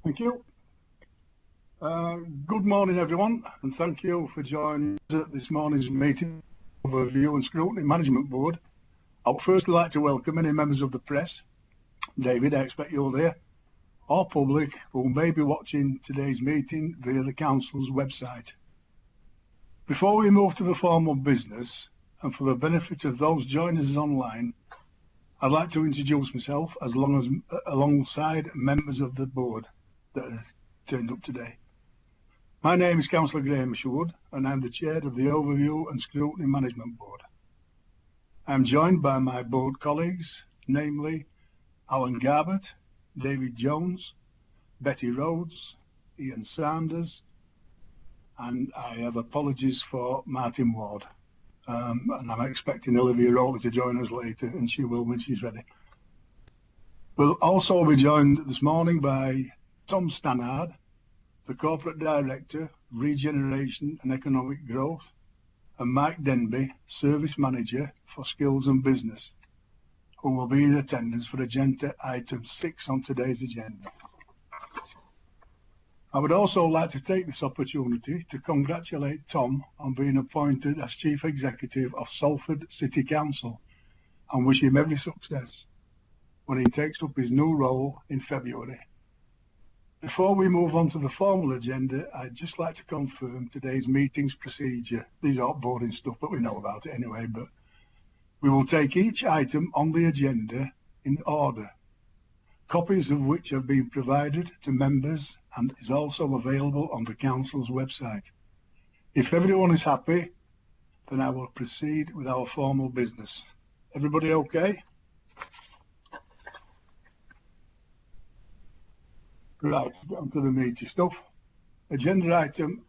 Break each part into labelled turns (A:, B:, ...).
A: Thank you. Good morning, everyone, and thank you for joining us at this morning's meeting of the Overview and Scrutiny Management Board. I would firstly like to welcome any members of the press. David, I expect you're there, or public who may be watching today's meeting via the Council's website. Before we move to the formal business, and for the benefit of those joining us online, I'd like to introduce myself alongside members of the board that have turned up today. My name is Councillor Graham Sherwood, and I'm the Chair of the Overview and Scrutiny Management Board. I'm joined by my board colleagues, namely Alan Garbett, David Jones, Betty Rhodes, Ian Sanders, and I have apologies for Martin Ward. And I'm expecting Olivia Rowley to join us later, and she will when she's ready. We'll also be joined this morning by Tom Stannard, the Corporate Director, Regeneration and Economic Growth, and Mike Denby, Service Manager for Skills and Business, who will be in attendance for agenda item 6 on today's agenda. I would also like to take this opportunity to congratulate Tom on being appointed as Chief Executive of Salford City Council and wish him every success when he takes up his new role in February. Before we move on to the formal agenda, I'd just like to confirm today's meeting's procedure. These aren't boring stuff, but we know about it anyway. But we will take each item on the agenda in order, copies of which have been provided to members and is also available on the Council's website. If everyone is happy, then I will proceed with our formal business. Everybody okay? Right, get on to the meaty stuff. Agenda item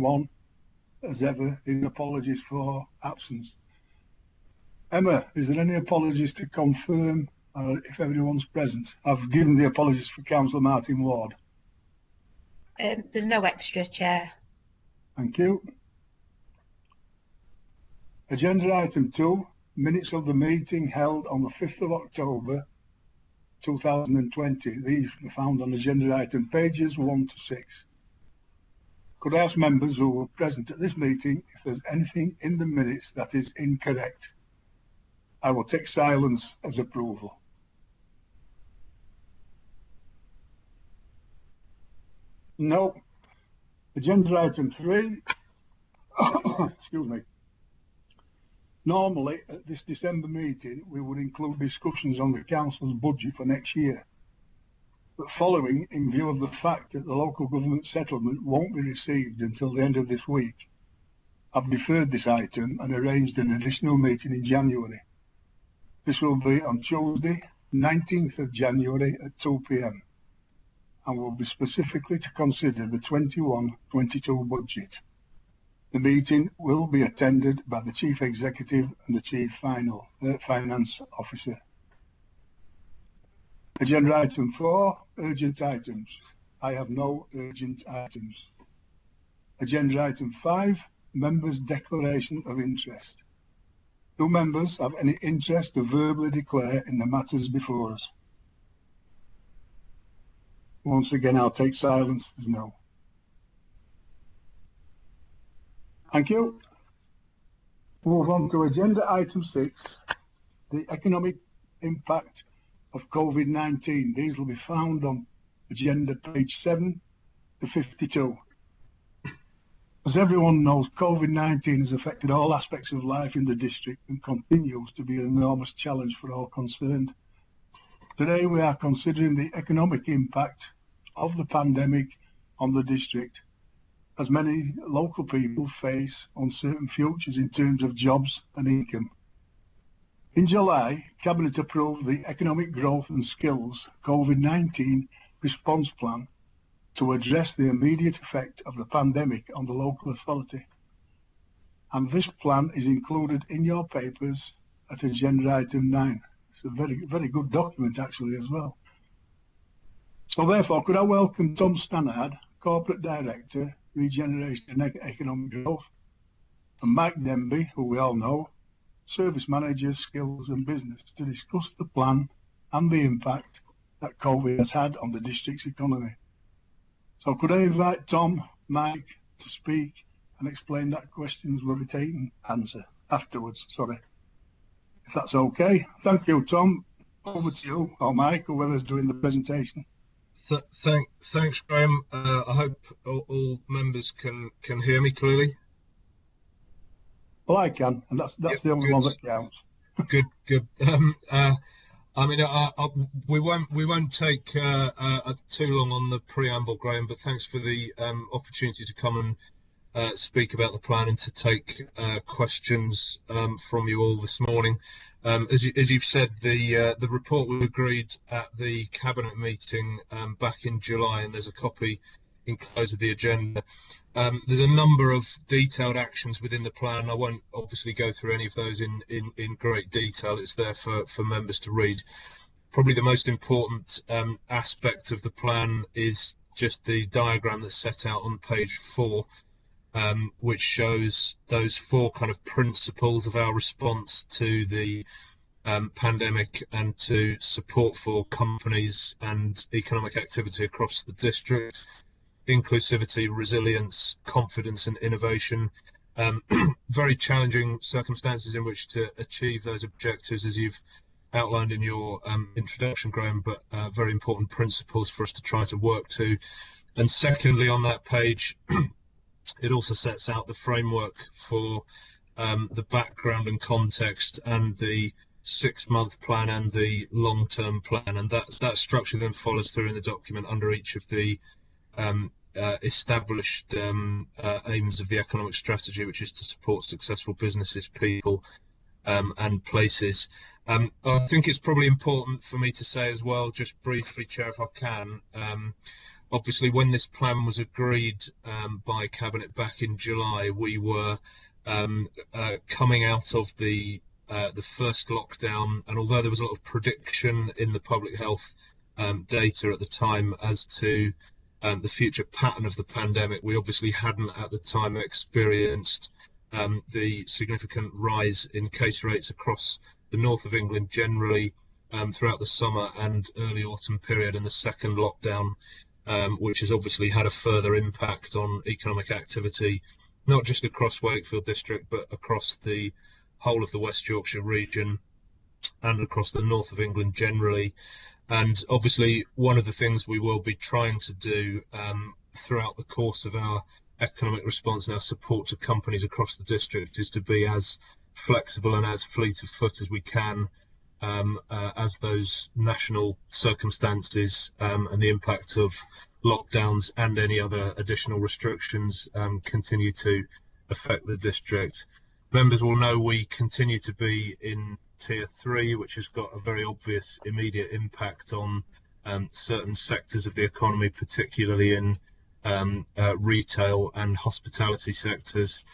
A: 1, as ever, is apologies for absence. Emma, is there any apologies to confirm if everyone's present? I've given the apologies for Councillor Martin Ward.
B: There's no extra, Chair.
A: Thank you. Agenda item 2, minutes of the meeting held on the 5th of October 2020. These are found on agenda item pages 1 to 6. Could I ask members who were present at this meeting if there's anything in the minutes that is incorrect? I will take silence as approval. No. Agenda item 3. Excuse me. Normally, at this December meeting, we would include discussions on the Council's budget for next year. But following, in view of the fact that the local government settlement won't be received until the end of this week, I've deferred this item and arranged an additional meeting in January. This will be on Tuesday, 19th of January at 2 p.m. and will be specifically to consider the 21-22 budget. The meeting will be attended by the Chief Executive and the Chief Finance Officer. Agenda item 4, urgent items. I have no urgent items. Agenda item 5, members' declaration of interest. Do members have any interest to verbally declare in the matters before us? Once again, I'll take silence as no. Thank you. Move on to agenda item 6, the economic impact of COVID-19. These will be found on agenda page 7 to 52. As everyone knows, COVID-19 has affected all aspects of life in the district and continues to be an enormous challenge for all concerned. Today we are considering the economic impact of the pandemic on the district, as many local people face uncertain futures in terms of jobs and income. In July, Cabinet approved the Economic Growth and Skills COVID-19 Response Plan to address the immediate effect of the pandemic on the local authority. And this plan is included in your papers at agenda item 9. It's a very good document actually as well. So therefore, could I welcome Tom Stannard, Corporate Director, Regeneration and Economic Growth, and Mike Denby, who we all know, Service Manager, Skills and Business, to discuss the plan and the impact that COVID has had on the district's economy. So could I invite Tom, Mike to speak and explain that questions will be taken answer afterwards, sorry. If that's okay. Thank you, Tom. Over to you, or Mike, whoever's doing the presentation.
C: Thanks, Graham. I hope all members can hear me clearly.
A: Well, I can, and that's the only one that counts.
C: Good. I mean, we won't take too long on the preamble, Graham. But thanks for the opportunity to come and speak about the plan and to take questions from you all this morning. As you've said, the report was agreed at the cabinet meeting back in July, and there's a copy enclosed with the agenda. There's a number of detailed actions within the plan. I won't obviously go through any of those in great detail. It's there for members to read. Probably the most important aspect of the plan is just the diagram that's set out on page 4, which shows those 4 kind of principles of our response to the pandemic and to support for companies and economic activity across the district. Inclusivity, resilience, confidence and innovation. Very challenging circumstances in which to achieve those objectives, as you've outlined in your introduction, Graham, but very important principles for us to try to work to. And secondly, on that page, it also sets out the framework for the background and context and the 6-month plan and the long-term plan. And that structure then follows through in the document under each of the established aims of the economic strategy, which is to support successful businesses, people and places. I think it's probably important for me to say as well, just briefly, Chair, if I can, obviously when this plan was agreed by Cabinet back in July, we were coming out of the first lockdown, and although there was a lot of prediction in the public health data at the time as to the future pattern of the pandemic, we obviously hadn't at the time experienced the significant rise in case rates across the north of England generally throughout the summer and early autumn period, and the second lockdown, which has obviously had a further impact on economic activity, not just across Wakefield district, but across the whole of the West Yorkshire region and across the north of England generally. And obviously one of the things we will be trying to do throughout the course of our economic response and our support to companies across the district is to be as flexible and as fleet of foot as we can as those national circumstances and the impact of lockdowns and any other additional restrictions continue to affect the district. Members will know we continue to be in Tier 3, which has got a very obvious immediate impact on certain sectors of the economy, particularly in retail and hospitality sectors.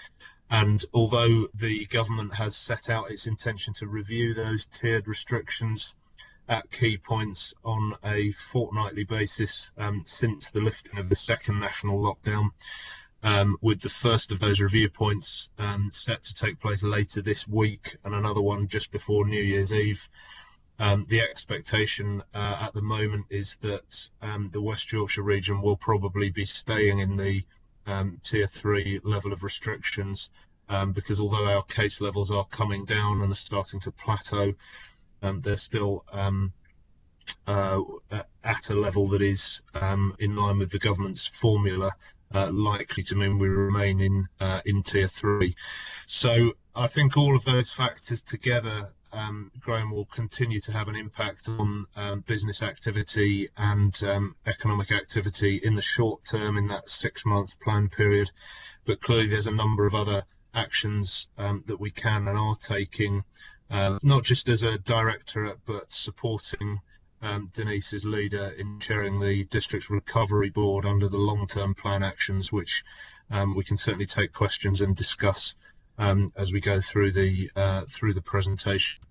C: And although the government has set out its intention to review those tiered restrictions at key points on a fortnightly basis since the lifting of the second national lockdown, with the first of those review points set to take place later this week and another one just before New Year's Eve. The expectation at the moment is that the West Yorkshire region will probably be staying in the Tier 3 level of restrictions because although our case levels are coming down and are starting to plateau, they're still at a level that is in line with the government's formula, likely to mean we remain in Tier 3. So I think all of those factors together, Graham, will continue to have an impact on business activity and economic activity in the short term in that 6-month plan period. But clearly there's a number of other actions that we can and are taking, not just as a directorate, but supporting Denise as leader in chairing the district's recovery board under the long-term plan actions, which we can certainly take questions and discuss as we go through the presentation.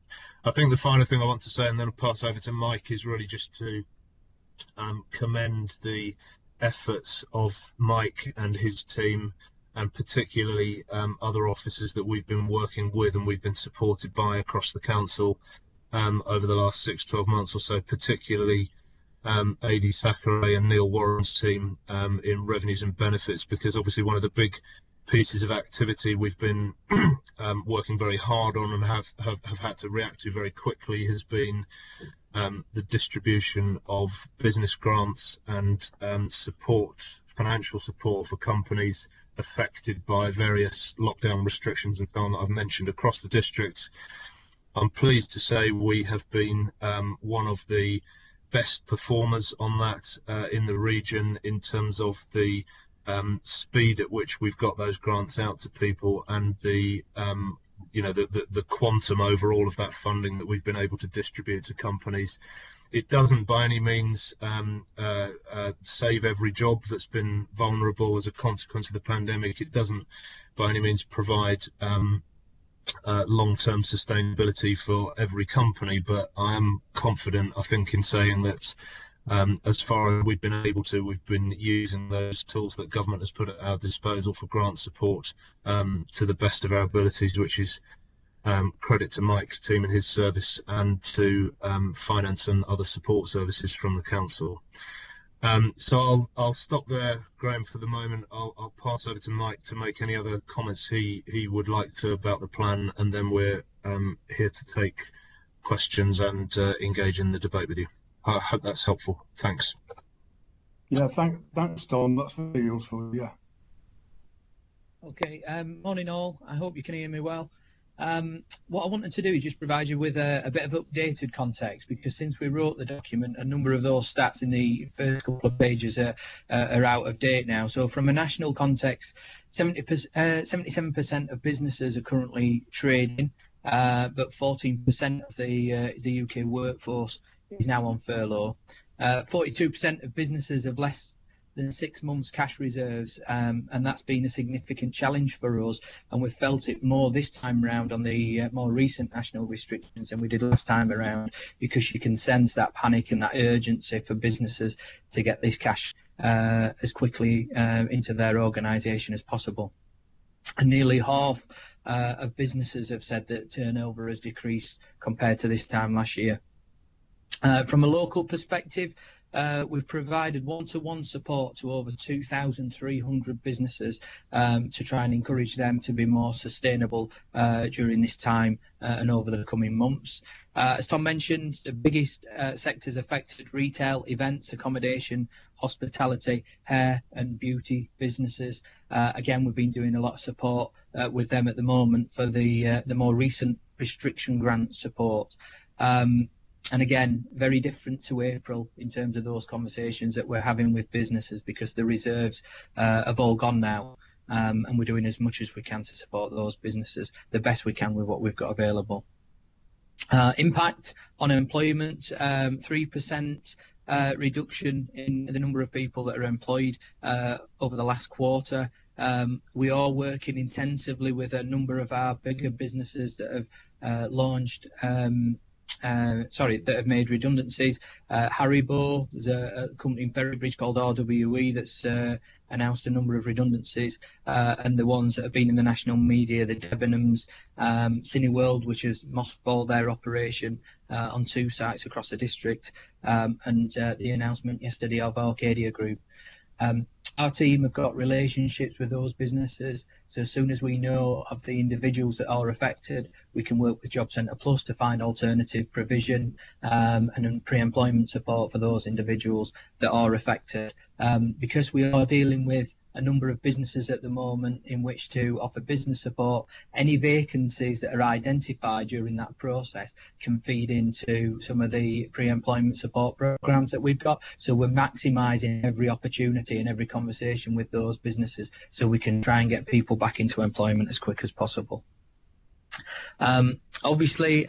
C: I think the final thing I want to say, and then I'll pass over to Mike, is really just to commend the efforts of Mike and his team, and particularly other officers that we've been working with and we've been supported by across the council over the last 6-12 months or so, particularly AD Sakurai and Neil Warren's team in revenues and benefits, because obviously one of the big pieces of activity we've been working very hard on and have had to react to very quickly has been the distribution of business grants and financial support for companies affected by various lockdown restrictions and so on that I've mentioned across the district. I'm pleased to say we have been one of the best performers on that in the region in terms of the speed at which we've got those grants out to people and the the quantum overall of that funding that we've been able to distribute to companies. It doesn't by any means save every job that's been vulnerable as a consequence of the pandemic. It doesn't by any means provide long-term sustainability for every company, but I am confident, I think, in saying that as far as we've been able to, we've been using those tools that government has put at our disposal for grant support to the best of our abilities, which is credit to Mike's team and his service, and to finance and other support services from the council. So I'll stop there, Graham, for the moment. I'll pass over to Mike to make any other comments he would like to about the plan, and then we're here to take questions and engage in the debate with you. I hope that's helpful. Thanks.
A: Yeah, thanks, Tom. That's very useful. Yeah.
D: Okay. Morning, all. I hope you can hear me well. What I wanted to do is just provide you with a bit of updated context, because since we wrote the document, a number of those stats in the first couple of pages are out of date now. So from a national context, 77% of businesses are currently trading, but 14% of the UK workforce is now on furlough. 42% of businesses have less than 6 months cash reserves, and that's been a significant challenge for us, and we've felt it more this time around on the more recent national restrictions than we did last time around, because you can sense that panic and that urgency for businesses to get this cash as quickly into their organisation as possible. And nearly half of businesses have said that turnover has decreased compared to this time last year. From a local perspective, we've provided one-to-one support to over 2,300 businesses to try and encourage them to be more sustainable during this time and over the coming months. As Tom mentioned, the biggest sectors affected: retail, events, accommodation, hospitality, hair and beauty businesses. Again, we've been doing a lot of support with them at the moment for the more recent restriction grant support. And again, very different to April in terms of those conversations that we're having with businesses, because the reserves have all gone now, and we're doing as much as we can to support those businesses the best we can with what we've got available. Impact on employment, 3% reduction in the number of people that are employed over the last quarter. We are working intensively with a number of our bigger businesses that have launched that have made redundancies. Haribo, there's a company in Ferrybridge called RWE that's announced a number of redundancies, and the ones that have been in the national media, the Debenhams, Cineworld, which has mothballed their operation on 2 sites across the district, and the announcement yesterday of Arcadia Group. Our team have got relationships with those businesses, so as soon as we know of the individuals that are affected, we can work with Job Centre Plus to find alternative provision and pre-employment support for those individuals that are affected. Because we are dealing with a number of businesses at the moment in which to offer business support, any vacancies that are identified during that process can feed into some of the pre-employment support programs that we've got. So we're maximising every opportunity and every conversation with those businesses so we can try and get people back into employment as quick as possible. Obviously,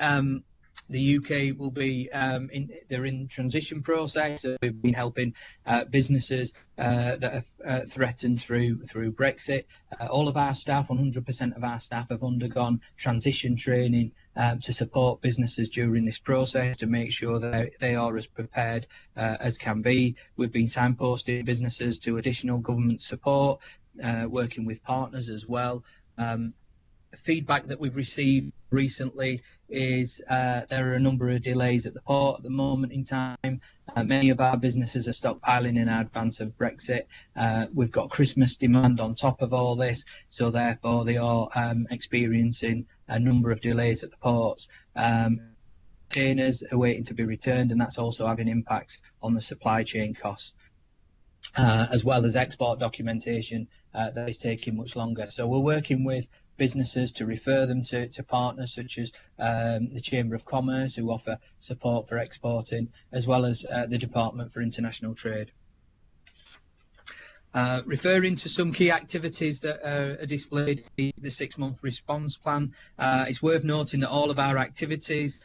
D: the UK will be they're in transition process. So we've been helping businesses that are threatened through Brexit. All of our staff, 100% of our staff, have undergone transition training to support businesses during this process to make sure that they are as prepared as can be. We've been signposting businesses to additional government support, working with partners as well. feedback that we've received recently is there are a number of delays at the port at the moment in time. Many of our businesses are stockpiling in advance of Brexit. We've got Christmas demand on top of all this, so therefore they are experiencing a number of delays at the ports. Containers are waiting to be returned, and that's also having impacts on the supply chain costs. As well as export documentation that is taking much longer. So we're working with businesses to refer them to partners such as the Chamber of Commerce, who offer support for exporting, as well as the Department for International Trade. Referring to some key activities that are displayed in the 6-month response plan, it's worth noting that all of our activities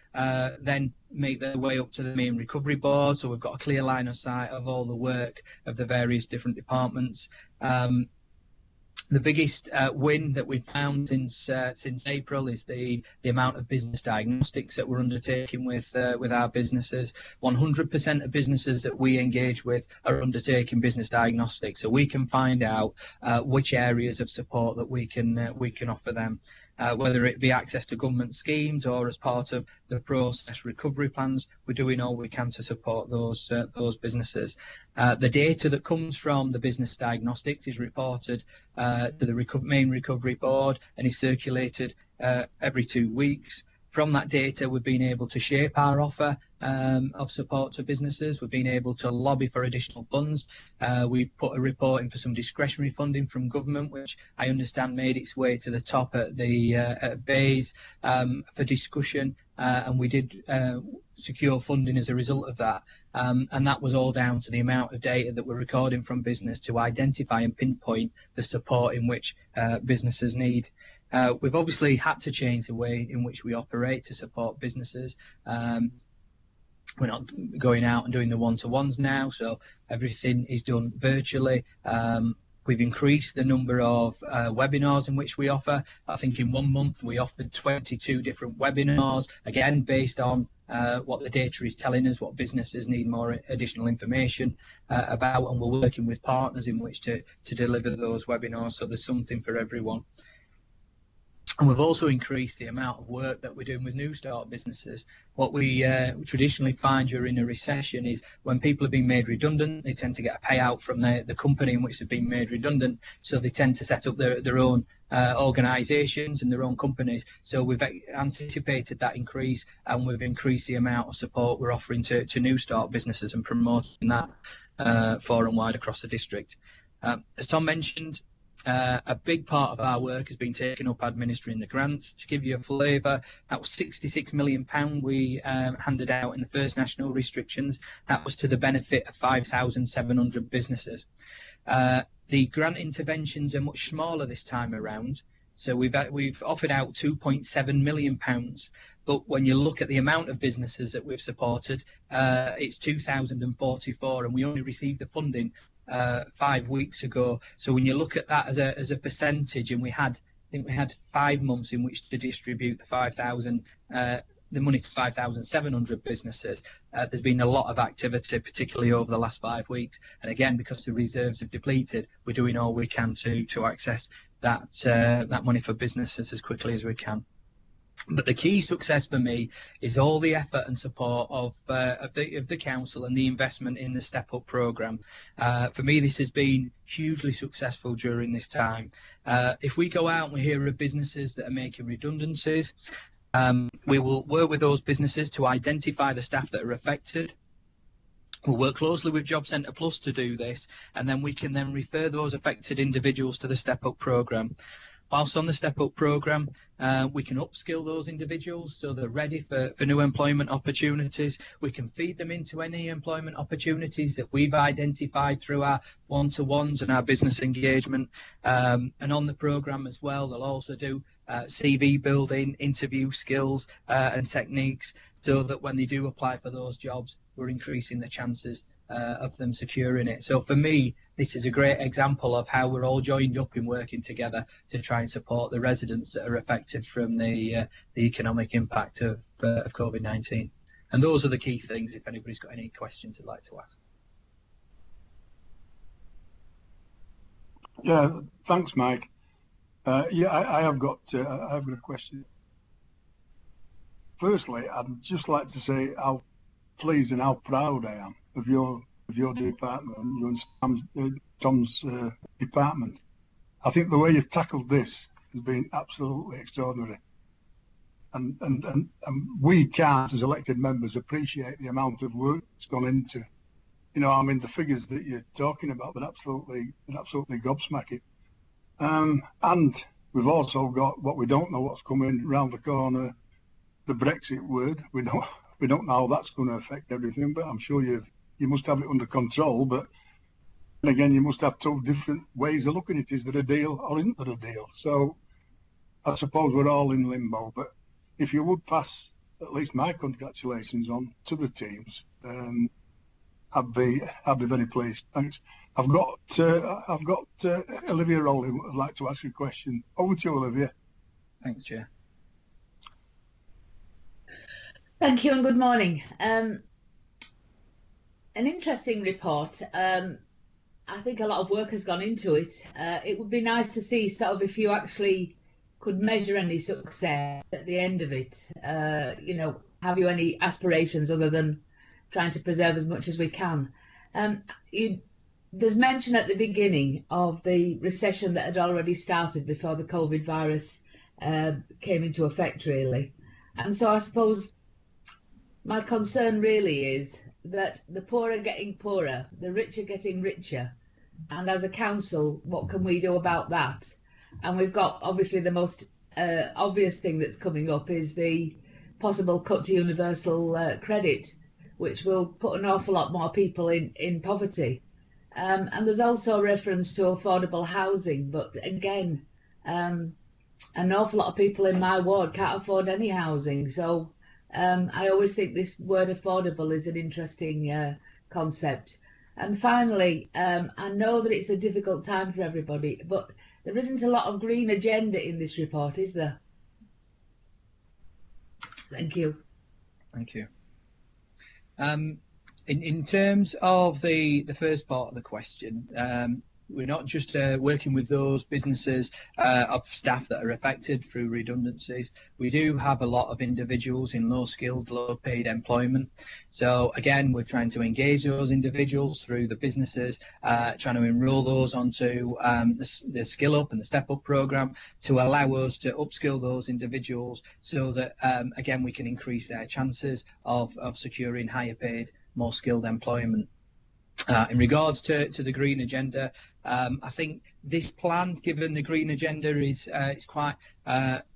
D: then make their way up to the main recovery board, so we've got a clear line of sight of all the work of the various different departments. The biggest win that we've found since April is the amount of business diagnostics that we're undertaking with our businesses. 100% of businesses that we engage with are undertaking business diagnostics, so we can find out which areas of support that we can offer them. Whether it be access to government schemes or as part of the process recovery plans, we're doing all we can to support those businesses. The data that comes from the business diagnostics is reported to the main recovery board and is circulated every 2 weeks. From that data, we've been able to shape our offer of support to businesses. We've been able to lobby for additional funds. We put a report in for some discretionary funding from government, which I understand made its way to the top at the at Bays for discussion, and we did secure funding as a result of that. And that was all down to the amount of data that we're recording from business to identify and pinpoint the support in which businesses need. We've obviously had to change the way in which we operate to support businesses. We're not going out and doing the one-to-ones now, so everything is done virtually. We've increased the number of webinars in which we offer. I think in 1 month we offered 22 different webinars, again based on what the data is telling us, what businesses need more additional information about, and we're working with partners in which to deliver those webinars, so there's something for everyone. And we've also increased the amount of work that we're doing with new start businesses. What we traditionally find during a recession is when people have been made redundant, they tend to get a payout from the company in which they've been made redundant. So they tend to set up their own organisations and their own companies. So we've anticipated that increase, and we've increased the amount of support we're offering to new start businesses and promoting that far and wide across the district. As Tom mentioned, a big part of our work has been taken up administering the grants. To give you a flavour, that was £66 million we handed out in the first national restrictions. That was to the benefit of 5,700 businesses. The grant interventions are much smaller this time around. So we've offered out £2.7 million, but when you look at the amount of businesses that we've supported, it's 2,044, and we only received the funding 5 weeks ago. So when you look at that as a percentage, and I think we had 5 months in which to distribute the money to 5,700 businesses. There's been a lot of activity, particularly over the last 5 weeks. And again, because the reserves have depleted, we're doing all we can to access that money for businesses as quickly as we can. But the key success for me is all the effort and support of the council and the investment in the Step Up programme. For me, this has been hugely successful during this time. If we go out and we hear of businesses that are making redundancies, we will work with those businesses to identify the staff that are affected. We'll work closely with Job Centre Plus to do this, and then we can then refer those affected individuals to the Step Up programme. Whilst on the Step Up programme, we can upskill those individuals so they're ready for new employment opportunities. We can feed them into any employment opportunities that we've identified through our one-to-ones and our business engagement. And on the programme as well, they'll also do CV building, interview skills and techniques, so that when they do apply for those jobs, we're increasing the chances of them securing it. So for me, this is a great example of how we're all joined up in working together to try and support the residents that are affected from the economic impact of COVID-19. And those are the key things, if anybody's got any questions they'd like to ask.
A: Yeah, thanks, Mike. Yeah, I have got a question. Firstly, I'd just like to say how pleased and how proud I am of your department, you and Tom's department. I think the way you've tackled this has been absolutely extraordinary. And we can't, as elected members, appreciate the amount of work that's gone into. You know, I mean, the figures that you're talking about, they're absolutely gobsmacking. And we've also got what we don't know what's coming round the corner, the Brexit word. We don't know how that's going to affect everything, but I'm sure you must have it under control. But again, you must have two different ways of looking at it. Is there a deal or isn't there a deal? So I suppose we're all in limbo. But if you would pass at least my congratulations on to the teams, I'd be very pleased. Thanks. I've got Olivia Rowling would like to ask you a question. Over to you, Olivia.
D: Thanks, Chair.
E: Thank you and good morning. An interesting report. I think a lot of work has gone into it. It would be nice to see sort of if you actually could measure any success at the end of it. You know, have you any aspirations other than trying to preserve as much as we can? There's mention at the beginning of the recession that had already started before the COVID virus came into effect, really. And so I suppose my concern really is that the poor are getting poorer, the rich are getting richer. And as a council, what can we do about that? And we've got obviously the most obvious thing that's coming up is the possible cut to universal credit, which will put an awful lot more people in poverty. And there's also reference to affordable housing, but again, an awful lot of people in my ward can't afford any housing. So I always think this word affordable is an interesting concept. And finally, I know that it's a difficult time for everybody, but there isn't a lot of green agenda in this report, is there? Thank you.
D: Thank you. In terms of the first part of the question, we're not just working with those businesses of staff that are affected through redundancies. We do have a lot of individuals in low-skilled, low-paid employment. So again, we're trying to engage those individuals through the businesses, trying to enrol those onto the Skill Up and the Step Up program to allow us to upskill those individuals so that, again, we can increase their chances of securing higher paid, more skilled employment. In regards to the green agenda, I think this plan, given the green agenda, is quite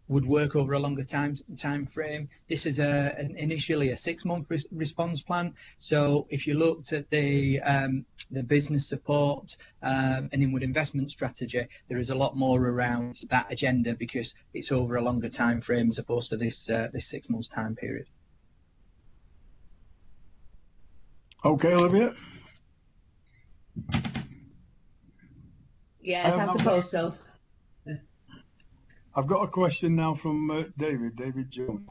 D: would work over a longer time frame. This is initially a 6-month response plan. So if you looked at the business support and inward investment strategy, there is a lot more around that agenda because it's over a longer time frame as opposed to this 6 months time period.
A: Okay, Olivia.
E: Yes, I suppose so.
A: I've got a question now from David Jones.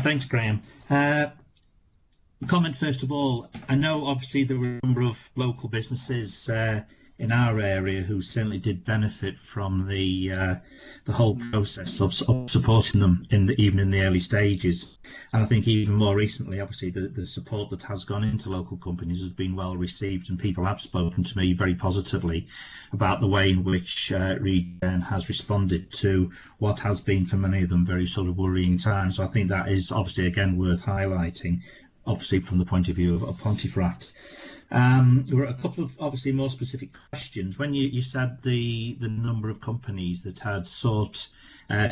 F: Thanks, Graham. Comment first of all, I know obviously there were a number of local businesses in our area who certainly did benefit from the whole process of supporting them even in the early stages. And I think even more recently, obviously, the support that has gone into local companies has been well received, and people have spoken to me very positively about the way in which Regen has responded to what has been for many of them very sort of worrying times. So I think that is obviously again worth highlighting, obviously from the point of view of Pontefract. There were a couple of obviously more specific questions. When you said the number of companies that had sought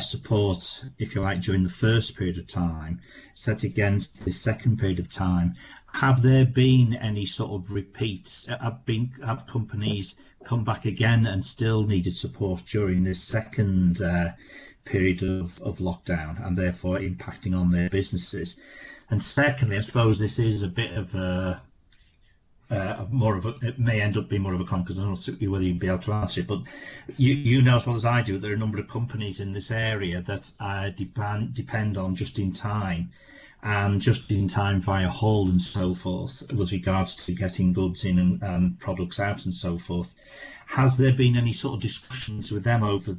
F: support, if you like, during the first period of time, set against the second period of time, have there been any sort of repeats? Have companies come back again and still needed support during this second period of lockdown, and therefore impacting on their businesses? And secondly, I suppose this is a bit of a it may end up being more of a comment because I don't know whether you'd be able to answer it, but you know as well as I do, there are a number of companies in this area that depend on just in time and just in time via haul and so forth with regards to getting goods in and products out and so forth. Has there been any sort of discussions with them over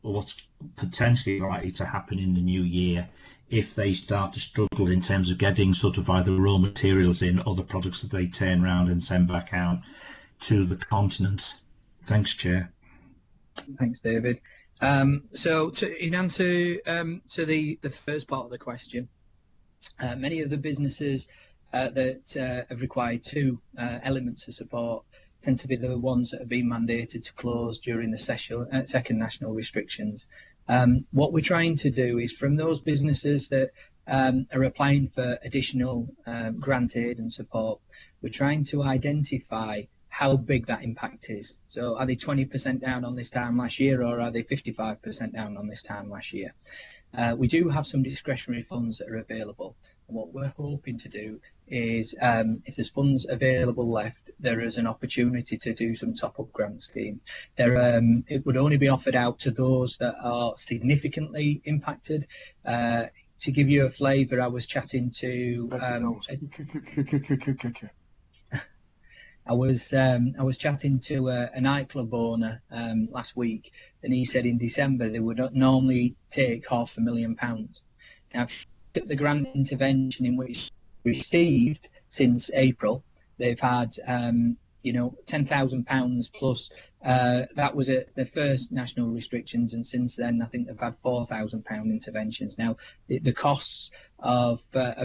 F: what's potentially likely to happen in the new year if they start to struggle in terms of getting sort of either raw materials in or the products that they turn around and send back out to the continent? Thanks, Chair.
D: Thanks, David. So in answer to the first part of the question, many of the businesses that have required two elements of support tend to be the ones that have been mandated to close during the second national restrictions. What we're trying to do is, from those businesses that are applying for additional grant aid and support, we're trying to identify how big that impact is. So are they 20% down on this time last year, or are they 55% down on this time last year? We do have some discretionary funds that are available. And what we're hoping to do is, if there's funds available left, there is an opportunity to do some top-up grant scheme. It would only be offered out to those that are significantly impacted. To give you a flavour, I was chatting to I was chatting to a nightclub owner last week, and he said in December they would normally take £500,000. Now, if you look at the grant intervention in which received since April, they've had £10,000 plus. That was at the first national restrictions, and since then I think they've had £4,000 interventions. Now the costs of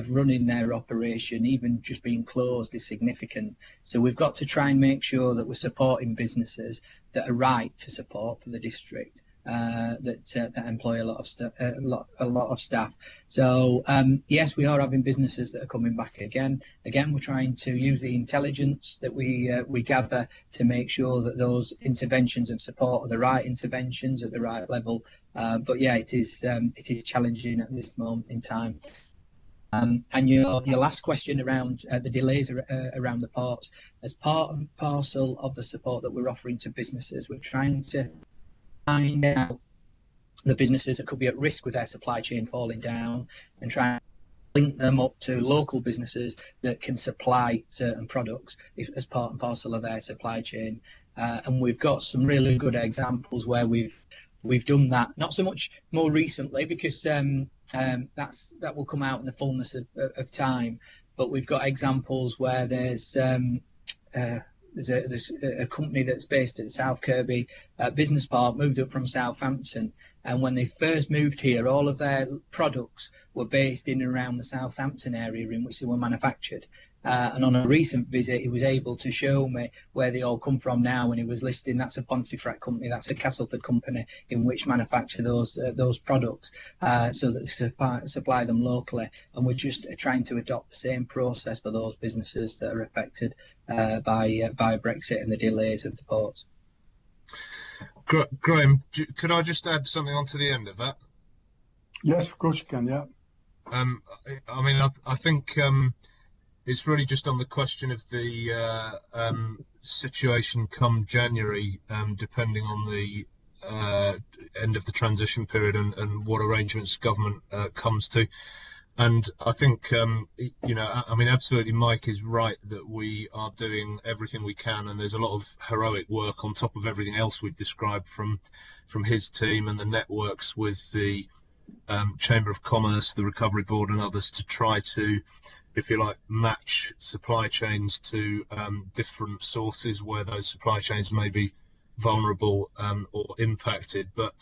D: running their operation, even just being closed, is significant. So we've got to try and make sure that we're supporting businesses that are right to support for the district. That employ a lot of staff. So yes, we are having businesses that are coming back again. We're trying to use the intelligence that we gather to make sure that those interventions of support are the right interventions at the right level. But yeah, it is challenging at this moment in time. And your last question around the delays around the ports, as part and parcel of the support that we're offering to businesses, we're trying to find out the businesses that could be at risk with their supply chain falling down and try and link them up to local businesses that can supply certain products as part and parcel of their supply chain. And we've got some really good examples where we've done that. Not so much more recently, because that will come out in the fullness of time. But we've got examples where there's a company that's based at South Kirby Business Park, moved up from Southampton, and when they first moved here, all of their products were based in and around the Southampton area in which they were manufactured. And on a recent visit, he was able to show me where they all come from now, and he was listing that's a Pontefract company, that's a Castleford company in which manufacture those products, so that they supply them locally. And we're just trying to adopt the same process for those businesses that are affected by Brexit and the delays of the ports.
C: Graham, could I just add something on to the end of that?
A: Yes, of course you can. Yeah.
C: I mean, I think it's really just on the question of the situation come January, depending on the end of the transition period and what arrangements government comes to. And I think, I mean, absolutely, Mike is right that we are doing everything we can, and there's a lot of heroic work on top of everything else we've described from his team and the networks with the Chamber of Commerce, the Recovery Board and others to try to, if you like, match supply chains to different sources where those supply chains may be vulnerable or impacted. But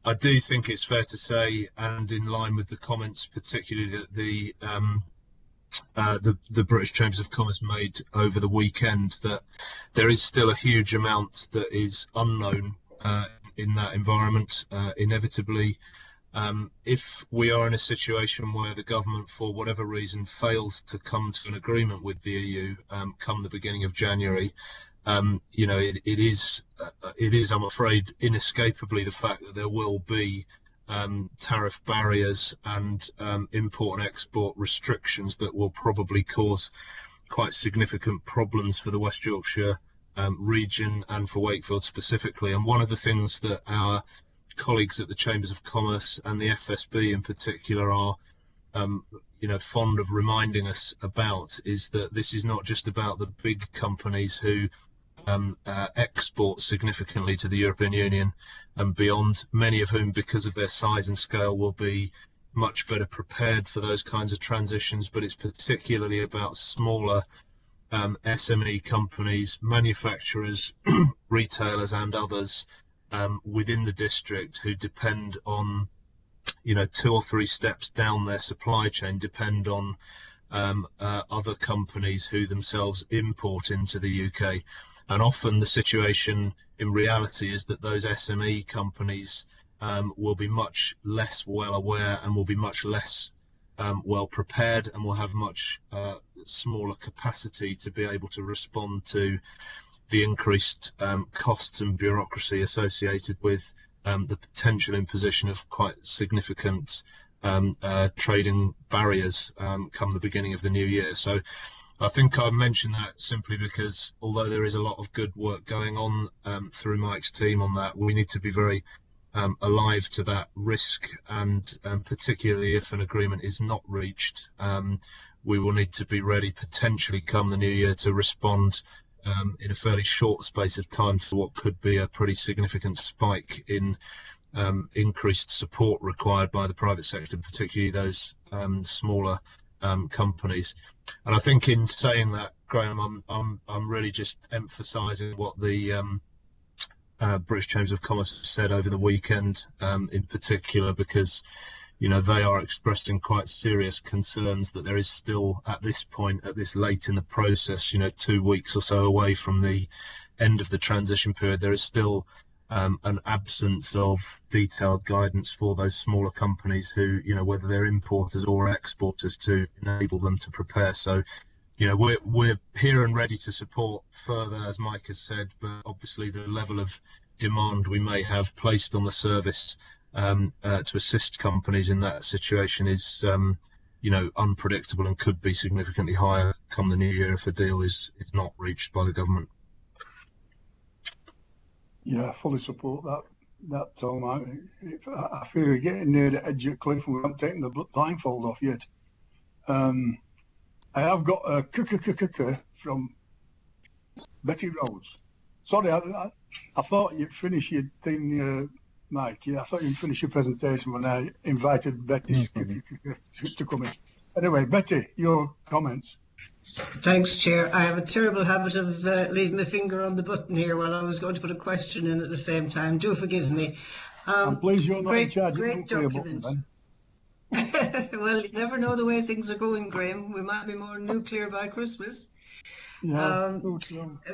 C: I do think it's fair to say, and in line with the comments, particularly that the British Chambers of Commerce made over the weekend, that there is still a huge amount that is unknown in that environment. Inevitably, if we are in a situation where the government, for whatever reason, fails to come to an agreement with the EU come the beginning of January, it is, I'm afraid, inescapably the fact that there will be tariff barriers and import and export restrictions that will probably cause quite significant problems for the West Yorkshire region and for Wakefield specifically. And one of the things that our colleagues at the Chambers of Commerce and the FSB in particular are fond of reminding us about is that this is not just about the big companies who export significantly to the European Union and beyond, many of whom, because of their size and scale, will be much better prepared for those kinds of transitions, but it's particularly about smaller SME companies, manufacturers, retailers and others within the district who depend on, 2 or 3 steps down their supply chain, depend on other companies who themselves import into the UK. And often the situation in reality is that those SME companies will be much less well aware and will be much less well prepared and will have much smaller capacity to be able to respond to the increased costs and bureaucracy associated with the potential imposition of quite significant trading barriers come the beginning of the new year. So I think I mentioned that simply because although there is a lot of good work going on through Mike's team on that, we need to be very alive to that risk, and particularly if an agreement is not reached, we will need to be ready potentially come the new year to respond in a fairly short space of time to what could be a pretty significant spike in increased support required by the private sector, particularly those smaller companies. And I think in saying that, Graham, I'm really just emphasising what the British Chambers of Commerce said over the weekend, in particular, because they are expressing quite serious concerns that there is still, at this point, at this late in the process, 2 weeks or so away from the end of the transition period, there is still an absence of detailed guidance for those smaller companies who, whether they're importers or exporters, to enable them to prepare. So, we're here and ready to support further, as Mike has said, but obviously the level of demand we may have placed on the service to assist companies in that situation is, unpredictable and could be significantly higher come the new year if a deal is not reached by the government.
A: Yeah, I fully support that, Tom. I feel you're getting near the edge of the cliff and we haven't taken the blindfold off yet. I have got a from Betty Rhodes. Sorry, I thought you'd finish your thing, Mike. Yeah, I thought you'd finish your presentation when I invited Betty to come in. Anyway, Betty, your comments.
G: Thanks, Chair. I have a terrible habit of leaving my finger on the button here while I was going to put a question in at the same time. Do forgive me.
A: I'm pleased you're not in charge of the nuclear
G: button
A: then.
G: Well, you never know the way things are going, Graham. We might be more nuclear by Christmas.
A: Yeah,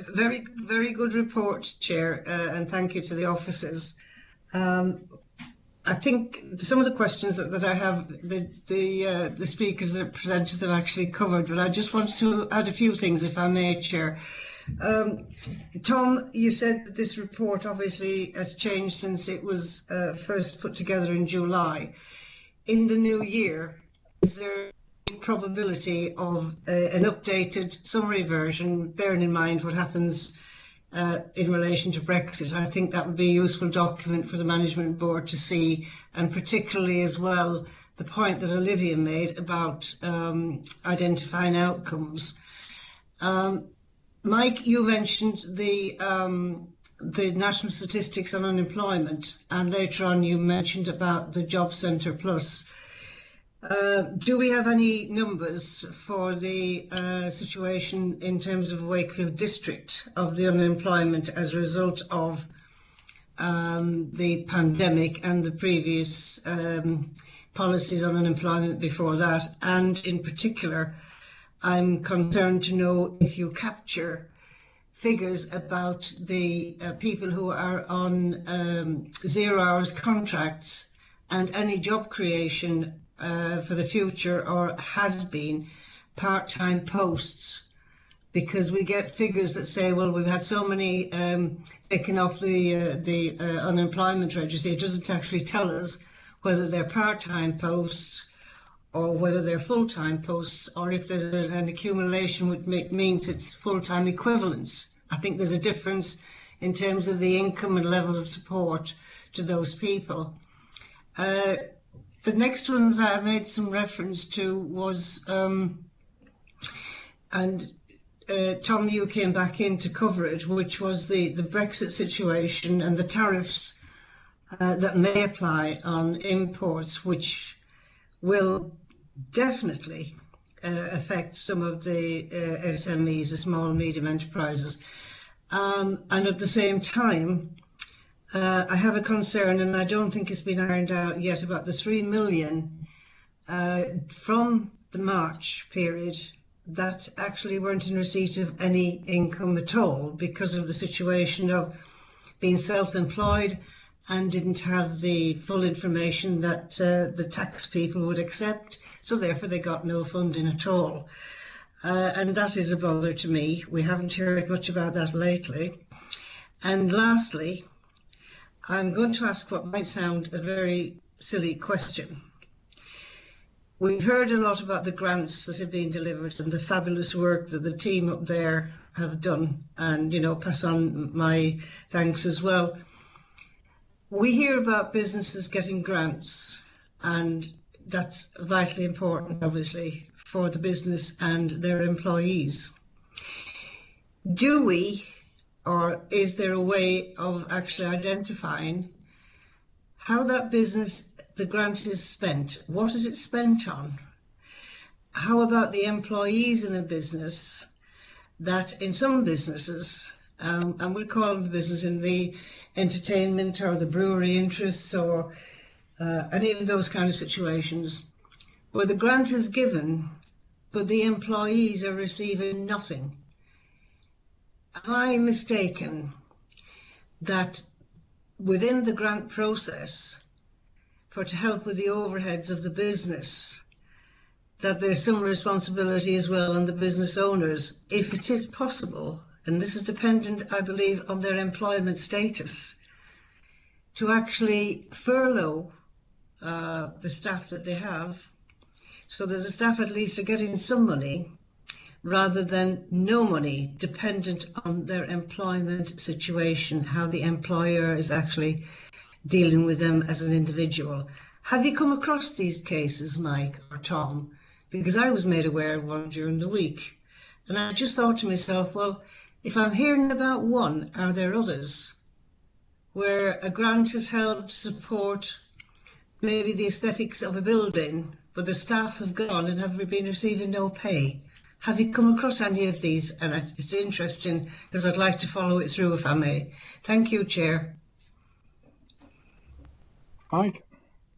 G: very, very good report, Chair, and thank you to the officers. I think some of the questions that I have, the speakers, the presenters have actually covered, but I just wanted to add a few things, if I may, Chair. Tom, you said that this report obviously has changed since it was first put together in July. In the new year, is there a probability of an updated summary version, bearing in mind what happens in relation to Brexit? I think that would be a useful document for the management board to see, and particularly as well the point that Olivia made about identifying outcomes. Mike, you mentioned the national statistics on unemployment, and later on you mentioned about the Job Centre Plus. Do we have any numbers for the situation in terms of Wakefield district of the unemployment as a result of the pandemic and the previous policies on unemployment before that? And in particular, I'm concerned to know if you capture figures about the people who are on 0 hours contracts and any job creation for the future, or has been part-time posts, because we get figures that say, well, we've had so many taken off the unemployment registry. It doesn't actually tell us whether they're part-time posts or whether they're full-time posts, or if there's an accumulation which means it's full-time equivalents. I think there's a difference in terms of the income and levels of support to those people. The next one that I made some reference to was, Tom, you came back in to cover it, which was the Brexit situation and the tariffs that may apply on imports, which will definitely affect some of the SMEs, the small and medium enterprises. And at the same time, I have a concern, and I don't think it's been ironed out yet, about the 3 million from the March period that actually weren't in receipt of any income at all because of the situation of being self-employed and didn't have the full information that the tax people would accept, so therefore they got no funding at all. And that is a bother to me. We haven't heard much about that lately. And lastly, I'm going to ask what might sound a very silly question. We've heard a lot about the grants that have been delivered and the fabulous work that the team up there have done, and, you know, pass on my thanks as well. We hear about businesses getting grants, and that's vitally important, obviously, for the business and their employees. Do we, or is there a way of actually identifying how that business, the grant is spent? What is it spent on? How about the employees in a business that in some businesses, and we'll call them the business in the entertainment or the brewery interests or any of those kind of situations, where the grant is given, but the employees are receiving nothing? Am I mistaken that within the grant process, to help with the overheads of the business, that there's some responsibility as well on the business owners, if it is possible, and this is dependent, I believe, on their employment status, to actually furlough the staff that they have, so that the staff at least are getting some money rather than no money, dependent on their employment situation, how the employer is actually dealing with them as an individual. Have you come across these cases, Mike or Tom? Because I was made aware of one during the week. And I just thought to myself, well, if I'm hearing about one, are there others where a grant is held to support maybe the aesthetics of a building, but the staff have gone and have been receiving no pay? Have you come across any of these? And it's interesting because I'd like to follow it through if I may. Thank you, Chair.
A: Mike?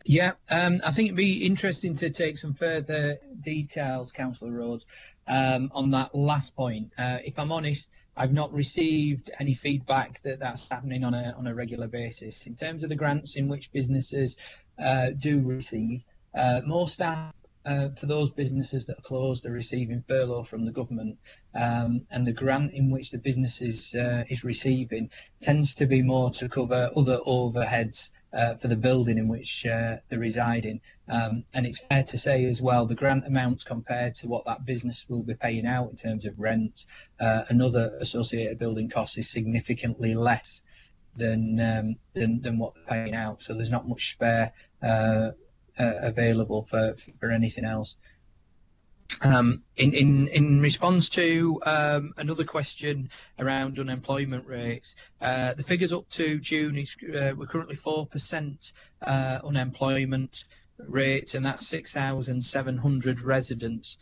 D: Yeah, I think it'd be interesting to take some further details, Councillor Rhodes, on that last point. If I'm honest, I've not received any feedback that that's happening on a regular basis. In terms of the grants in which businesses do receive, more staff for those businesses that are closed are receiving furlough from the government, and the grant in which the business is receiving tends to be more to cover other overheads for the building in which they're residing. And it's fair to say as well, the grant amounts compared to what that business will be paying out in terms of rent and other associated building costs is significantly less than what they're paying out. So there's not much spare available for anything else. In response to another question around unemployment rates, the figures up to June is we're currently 4% unemployment rate, and that's 6,700 residents.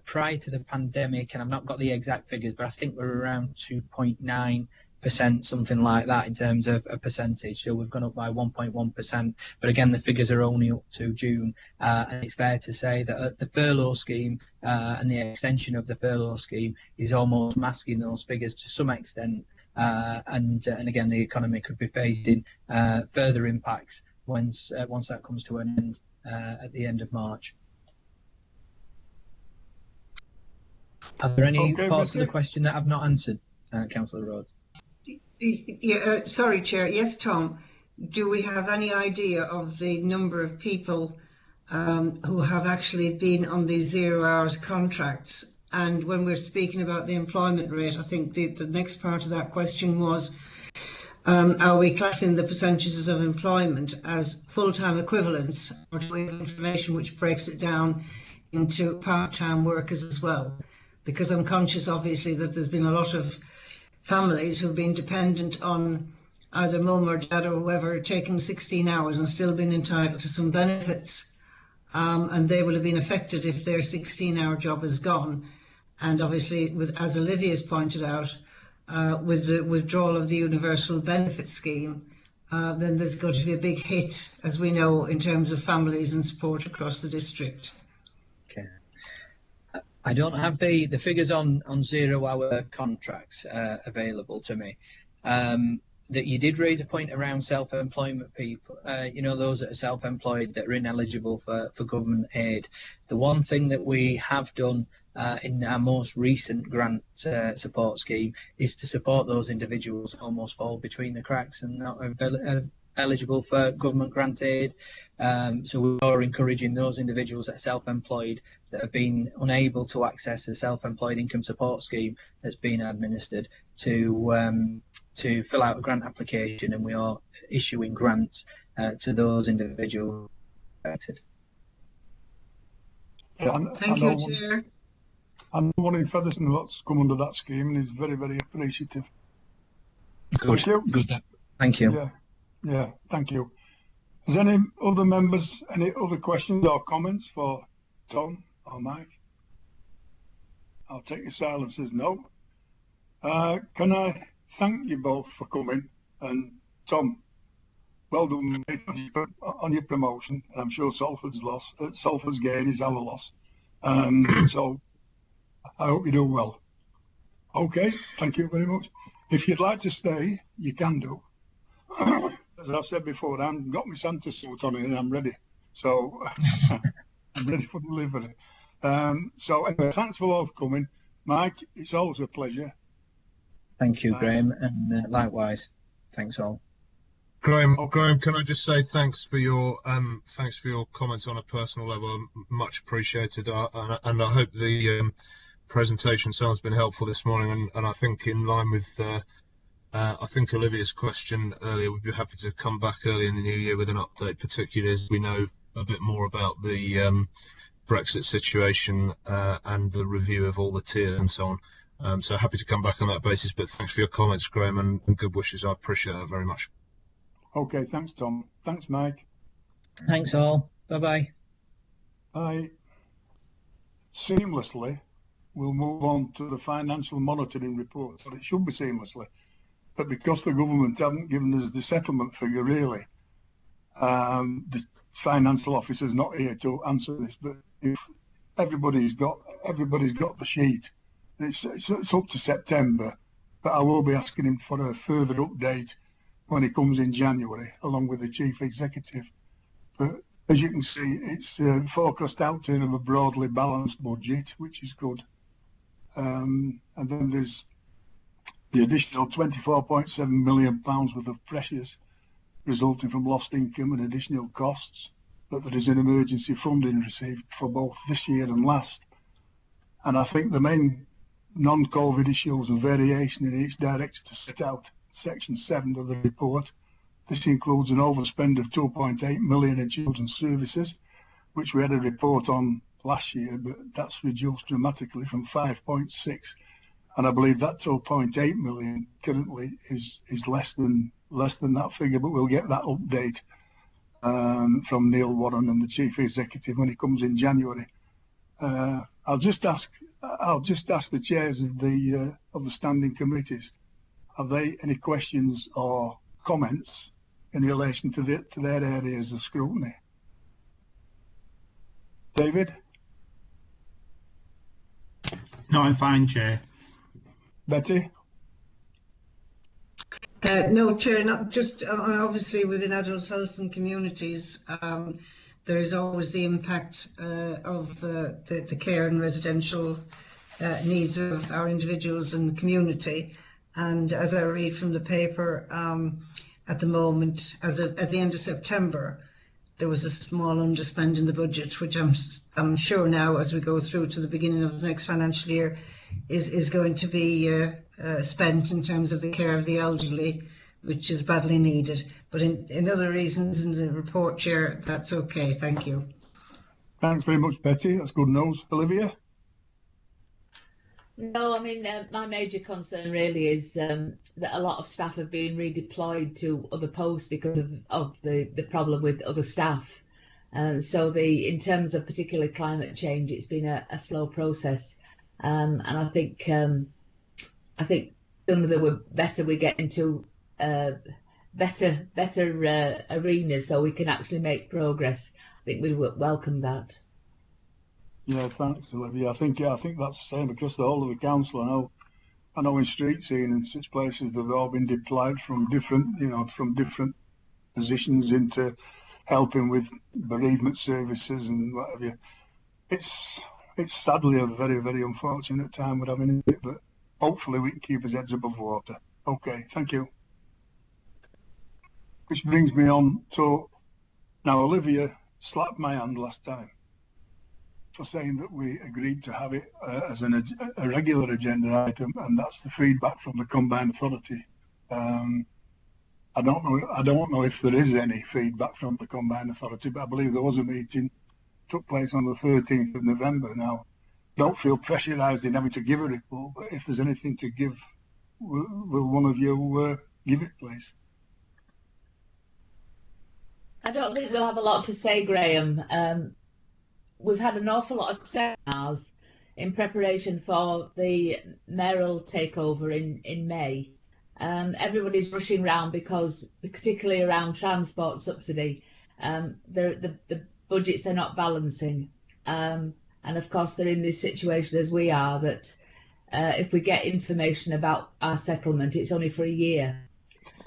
D: Prior to the pandemic, and I've not got the exact figures, but I think we're around 2.9%, something like that, in terms of a percentage. So we've gone up by 1.1%, but again, the figures are only up to June, and it's fair to say that the furlough scheme and the extension of the furlough scheme is almost masking those figures to some extent, and again, the economy could be facing further impacts once that comes to an end at the end of March. Are there any parts of the question that I've not answered, Councillor Rhodes?
G: Yeah, sorry, Chair. Yes, Tom. Do we have any idea of the number of people who have actually been on these 0 hours contracts? And when we're speaking about the employment rate, I think the next part of that question was, Are we classing the percentages of employment as full-time equivalents, or do we have information which breaks it down into part-time workers as well? Because I'm conscious, obviously, that there's been a lot of families who've been dependent on either mum or dad or whoever taking 16 hours and still been entitled to some benefits. And they will have been affected if their 16-hour job is gone. And obviously, as Olivia's pointed out, with the withdrawal of the universal benefit scheme, then there's going to be a big hit, as we know, in terms of families and support across the district.
D: Okay. I don't have the figures on 0-hour contracts available to me. That you did raise a point around self-employment people, those that are self-employed that are ineligible for government aid. The one thing that we have done in our most recent grant support scheme is to support those individuals who almost fall between the cracks and not eligible for government grant aid. So we are encouraging those individuals that are self-employed that have been unable to access the self-employed income support scheme that's been administered to fill out a grant application, and we are issuing grants to those individuals affected.
A: Yeah,
G: Thank you, Chair.
A: I know one in Featherstone that's come under that scheme and is very, very appreciative.
D: Good.
A: Thank you.
D: Good. Thank you.
A: Yeah, thank you. Is any other members, any other questions or comments for Tom or Mike? I'll take your silence as no. Can I thank you both for coming? And Tom, well done mate, on your promotion. I'm sure Salford's gain is our loss. So I hope you do well. Okay, thank you very much. If you'd like to stay, you can do. As I've said before, I've got my Santa suit on and I'm ready. So I'm ready for delivery. So anyway, thanks for all coming. Mike, it's always a pleasure.
D: Thank you, Graham, and likewise. Thanks all.
C: Graham, can I just say thanks for your comments on a personal level. Much appreciated, and I hope the presentation sounds been helpful this morning. And I think in line with I think Olivia's question earlier, we'd be happy to come back early in the new year with an update, particularly as we know a bit more about the Brexit situation and the review of all the tiers and so on. So happy to come back on that basis. But thanks for your comments, Graham, and good wishes. I appreciate that very much.
A: Okay, thanks, Tom. Thanks, Mike.
D: Thanks all. Bye-bye.
A: Bye. Seamlessly, we'll move on to the financial monitoring report. Well, it should be seamlessly, but because the government haven't given us the settlement figure, really, the financial officer's not here to answer this. But if everybody's got the sheet, and it's up to September, but I will be asking him for a further update when he comes in January, along with the chief executive. But as you can see, it's a forecast outturn of a broadly balanced budget, which is good. And then there's the additional £24.7 million worth of pressures resulting from lost income and additional costs that there is an emergency funding received for both this year and last. And I think the main non-COVID issues and variation in each director to set out Section 7 of the report. This includes an overspend of 2.8 million in children's services, which we had a report on last year, but that's reduced dramatically from 5.6, and I believe that 2.8 million currently is less than that figure, but we'll get that update from Neil Warren and the chief executive when he comes in January. I'll just ask the chairs of the standing committees, have they any questions or comments in relation to their areas of scrutiny? David?
F: No, I'm fine, Chair.
A: Betty?
G: No, Chair, not just obviously within adult health and communities, there is always the impact of the care and residential needs of our individuals in the community. And as I read from the paper, at the moment, at the end of September, there was a small underspend in the budget, which I'm sure now, as we go through to the beginning of the next financial year, is going to be spent in terms of the care of the elderly, which is badly needed. But in other reasons in the report, Chair, that's okay. Thank you.
A: Thanks very much, Betty. That's good news. Olivia?
E: No, I mean, my major concern really is that a lot of staff have been redeployed to other posts because of the problem with other staff. So in terms of particularly climate change, it's been a slow process. And I think some of the better we get into better arenas so we can actually make progress. I think we would welcome that.
A: Yeah, thanks, Olivia. I think that's the same across the whole of the council. I know in street scene and such places they've all been deployed from different positions into helping with bereavement services and what have you. It's sadly a very, very unfortunate time we're having it, but hopefully we can keep our heads above water. Okay, thank you. Which brings me on to now. Olivia slapped my hand last time for saying that we agreed to have it as a regular agenda item, and that's the feedback from the Combined Authority. I don't know if there is any feedback from the Combined Authority, but I believe there was a meeting, took place on the 13th of November. Now, don't feel pressurised in having to give a report, but if there's anything to give, will one of you give it, please?
E: I don't think we'll have a lot to say, Graham. We've had an awful lot of seminars in preparation for the mayoral takeover in May. Everybody's rushing around because, particularly around transport subsidy, the budgets are not balancing. And of course, they're in this situation as we are, that if we get information about our settlement, it's only for a year.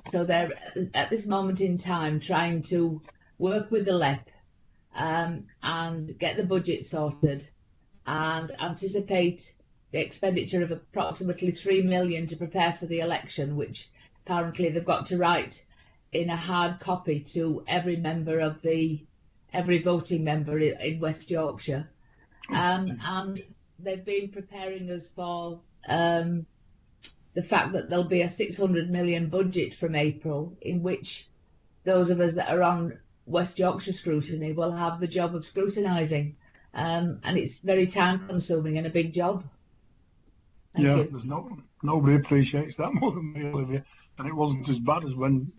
E: So they're, at this moment in time, trying to work with the LEP and get the budget sorted and anticipate the expenditure of approximately 3 million to prepare for the election, which apparently they've got to write in a hard copy to every voting member in West Yorkshire. And they've been preparing us for the fact that there'll be a 600 million budget from April, in which those of us that are on West Yorkshire Scrutiny will have the job of scrutinising. And it's very time consuming and a big job. Thank you.
A: There's nobody appreciates that more than me, Olivia. And it wasn't as bad as when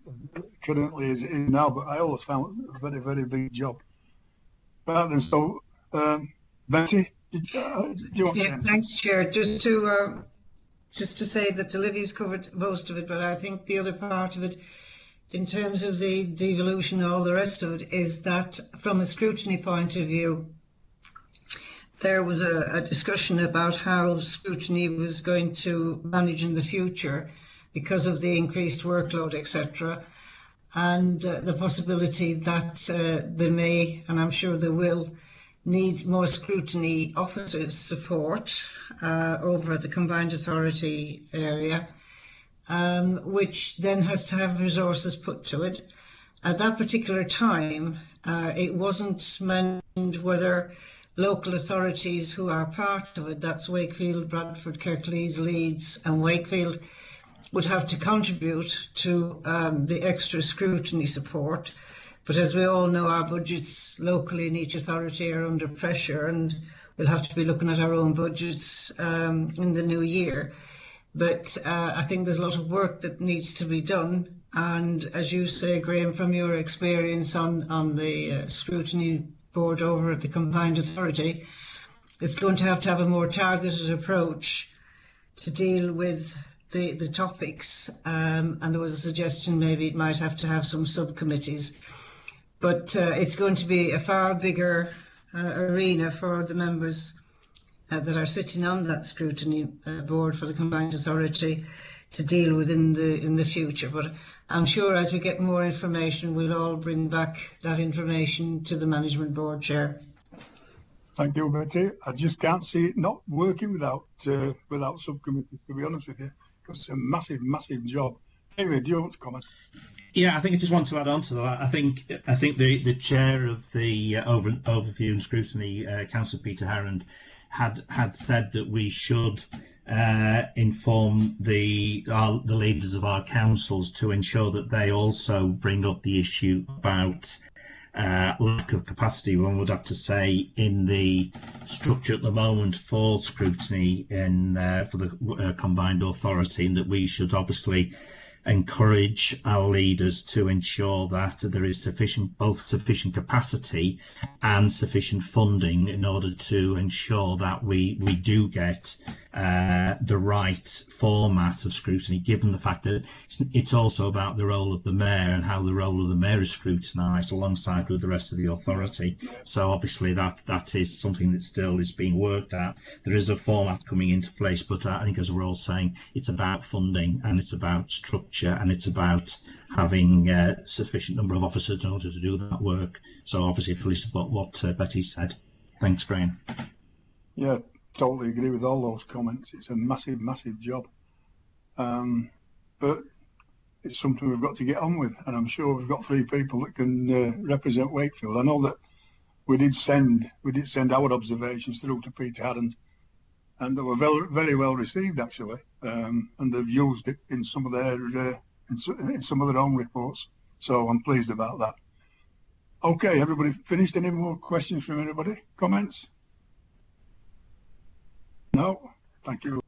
A: currently as it is now, but I always found it a very, very big job. Right, and so, Betty, do you want to say anything?
G: Thanks, Chair. Just to say that Olivia's covered most of it, but I think the other part of it, in terms of the devolution and all the rest of it, is that from a scrutiny point of view, there was a discussion about how scrutiny was going to manage in the future because of the increased workload, etc. And the possibility that they may, and I'm sure they will, need more scrutiny officers support over at the Combined Authority area, which then has to have resources put to it. At that particular time, it wasn't mentioned whether local authorities who are part of it, that's Wakefield, Bradford, Kirklees, Leeds and Wakefield, would have to contribute to the extra scrutiny support. But as we all know, our budgets locally in each authority are under pressure, and we'll have to be looking at our own budgets in the new year. But I think there's a lot of work that needs to be done. And as you say, Graham, from your experience on the scrutiny board over at the Combined Authority, it's going to have a more targeted approach to deal with the topics. And there was a suggestion maybe it might have to have some subcommittees. But it's going to be a far bigger arena for the members that are sitting on that scrutiny board for the Combined Authority to deal with in the future. But I'm sure as we get more information, we'll all bring back that information to the Management Board, Chair.
A: Thank you, Betty. I just can't see it not working without subcommittees, to be honest with you, because it's a massive, massive job. Anyway, do you want to comment?
F: Yeah, I think I just want to add on to that. I think the chair of the overview and scrutiny, Councillor Peter Harrand, had said that we should inform the leaders of our councils to ensure that they also bring up the issue about lack of capacity, one would have to say, in the structure at the moment for scrutiny for the combined authority, and that we should obviously encourage our leaders to ensure that there is both sufficient capacity and sufficient funding in order to ensure that we do get the right format of scrutiny, given the fact that it's also about the role of the mayor and how the role of the mayor is scrutinised alongside with the rest of the authority. So obviously that is something that still is being worked at. There is a format coming into place, but I think, as we're all saying, it's about funding and it's about structure and it's about having sufficient number of officers in order to do that work. So obviously fully support what Betty said. Thanks, Graham.
A: Yeah, totally agree with all those comments. It's a massive, massive job. But it's something we've got to get on with, and I'm sure we've got 3 people that can represent Wakefield. I know that we did send our observations through to Peter Haddon, and they were very, very well received actually, and they've used it in some of their in some of their own reports. So I'm pleased about that. Okay, everybody finished? Any more questions from anybody? Comments? No? Thank you.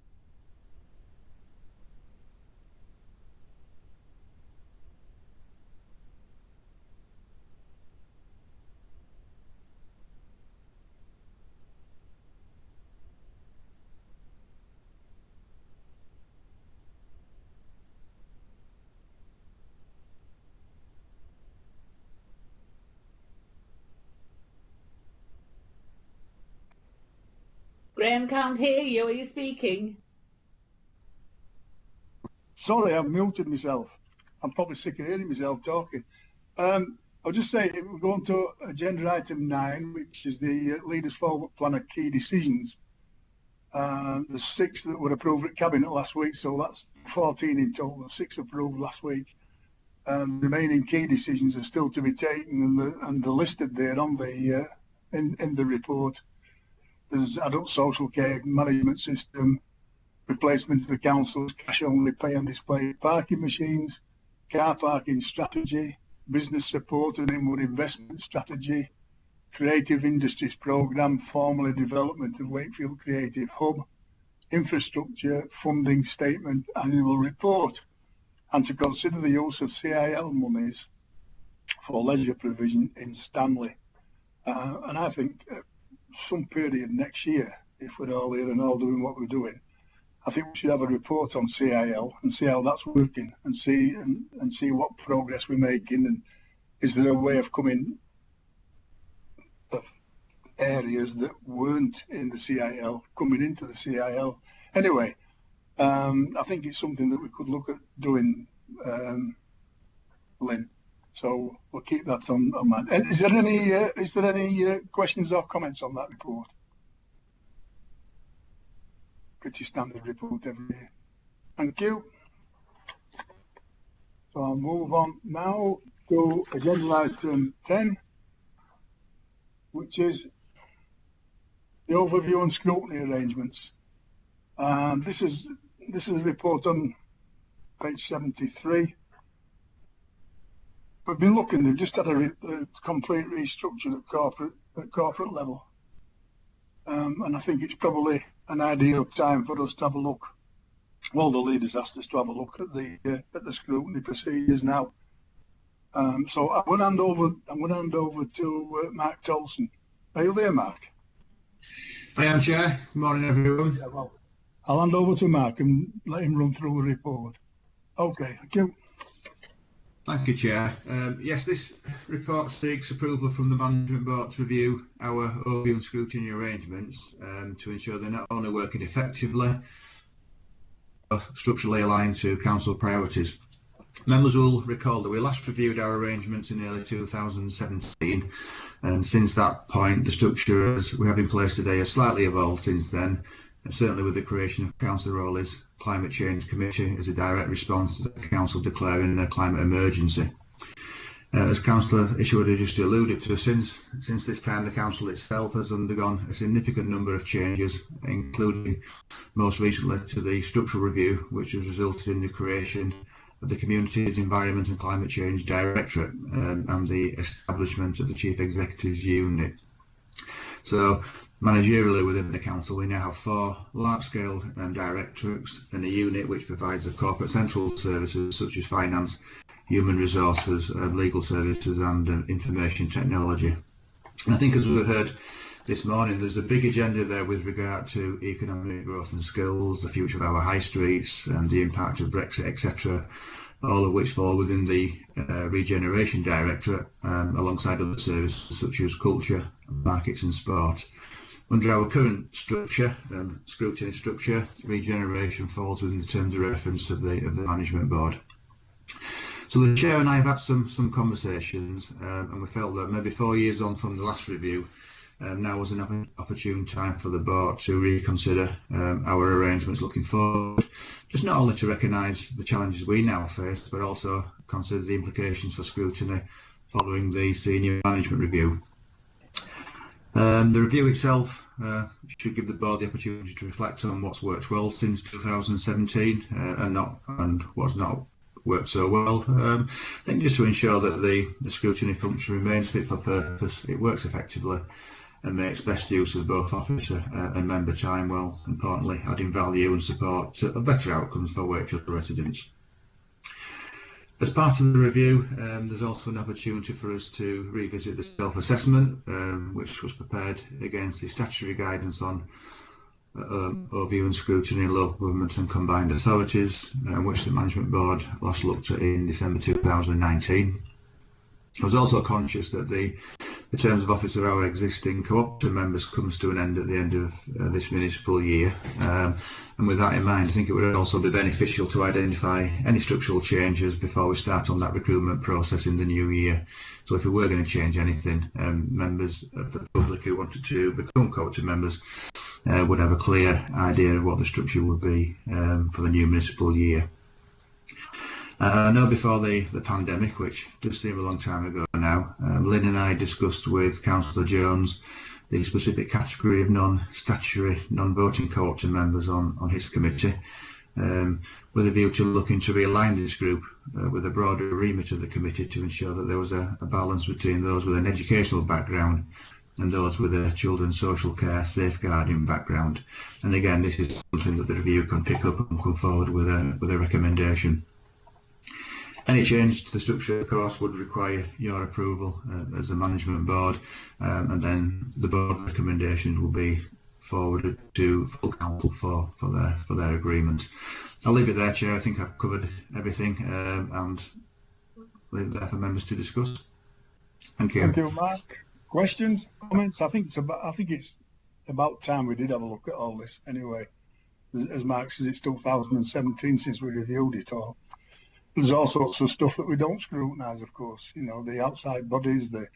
E: Graham can't hear you. Are you speaking?
A: Sorry, I've muted myself. I'm probably sick of hearing myself talking. I'll just say, we're going to agenda item 9, which is the Leaders Forward Plan of Key Decisions. There's 6 that were approved at Cabinet last week, so that's 14 in total. 6 approved last week. The remaining key decisions are still to be taken, and they're listed there on the in the report. There's adult social care management system, replacement of the council's cash-only pay and display parking machines, car parking strategy, business support and inward investment strategy, creative industries programme, formally development of Wakefield Creative Hub, infrastructure funding statement annual report, and to consider the use of CIL monies for leisure provision in Stanley. And I think some period next year, if we're all here and all doing what we're doing, I think we should have a report on CIL and see how that's working, and see what progress we're making, and is there a way of coming of areas that weren't in the CIL coming into the CIL. Anyway, I think it's something that we could look at doing, Lynn. So we'll keep that on mind. And is there any questions or comments on that report? Pretty standard report every year. Thank you. So I'll move on now to agenda item 10, which is the overview and scrutiny arrangements. This is a report on page 73. We've been looking. They've just had a complete restructure at corporate level, and I think it's probably an ideal time for us to have a look. Well, the leaders asked us to have a look at the scrutiny procedures now. So I'm going to hand over to Mark Tolson. Are you there, Mark?
H: I am, Chair. Good morning, everyone.
A: Yeah, well, I'll hand over to Mark and let him run through the report. Okay, thank you.
H: Thank you, Chair. Yes, this report seeks approval from the Management Board to review our overview and scrutiny arrangements to ensure they're not only working effectively, but structurally aligned to Council priorities. Members will recall that we last reviewed our arrangements in early 2017, and since that point the structures we have in place today has slightly evolved since then, and certainly with the creation of Council role as Climate Change Committee as a direct response to the Council declaring a climate emergency. As Councillor Isherwood just alluded to, since this time the council itself has undergone a significant number of changes, including most recently to the structural review, which has resulted in the creation of the Communities, Environment and Climate Change Directorate and the establishment of the Chief Executive's Unit. So managerially within the council, we now have 4 large-scale directorates and a unit which provides the corporate central services such as finance, human resources, legal services and information technology. And I think, as we've heard this morning, there's a big agenda there with regard to economic growth and skills, the future of our high streets and the impact of Brexit, etc., all of which fall within the Regeneration Directorate, alongside other services such as culture, markets and sport. Under our current structure, scrutiny structure, regeneration falls within the terms of reference of the management board. So the chair and I have had some conversations, and we felt that maybe 4 years on from the last review, now was an opportune time for the board to reconsider our arrangements looking forward, just not only to recognise the challenges we now face, but also consider the implications for scrutiny following the senior management review. The review itself should give the board the opportunity to reflect on what's worked well since 2017 and what's not worked so well. I think just to ensure that the scrutiny function remains fit for purpose, it works effectively and makes best use of both officer and member time, while importantly adding value and support to better outcomes for Wakefield residents. As part of the review, there's also an opportunity for us to revisit the self-assessment, which was prepared against the statutory guidance on overview and scrutiny in local government and combined authorities, which the management board last looked at in December 2019. I was also conscious that the terms of office of our existing cooperative members comes to an end at the end of this municipal year, and with that in mind, I think it would also be beneficial to identify any structural changes before we start on that recruitment process in the new year. So if we were going to change anything, members of the public who wanted to become cooperative members would have a clear idea of what the structure would be for the new municipal year. I know before the pandemic, which does seem a long time ago now, Lynn and I discussed with Councillor Jones the specific category of non-statutory, non-voting cooperative members on his committee, with a view to looking to realign this group with a broader remit of the committee to ensure that there was a balance between those with an educational background and those with a children's social care safeguarding background. And again, this is something that the review can pick up and come forward with a recommendation. Any change to the structure, of course, would require your approval as a management board, and then the board recommendations will be forwarded to full council for their agreement. I'll leave it there, Chair. I think I've covered everything, and leave it there for members to discuss. Thank you.
A: Thank you, Mark. Questions, comments? I think it's about time we did have a look at all this. Anyway, as Mark says, it's 2017 since we reviewed it all. There's all sorts of stuff that we don't scrutinise, of course. You know, the outside bodies, the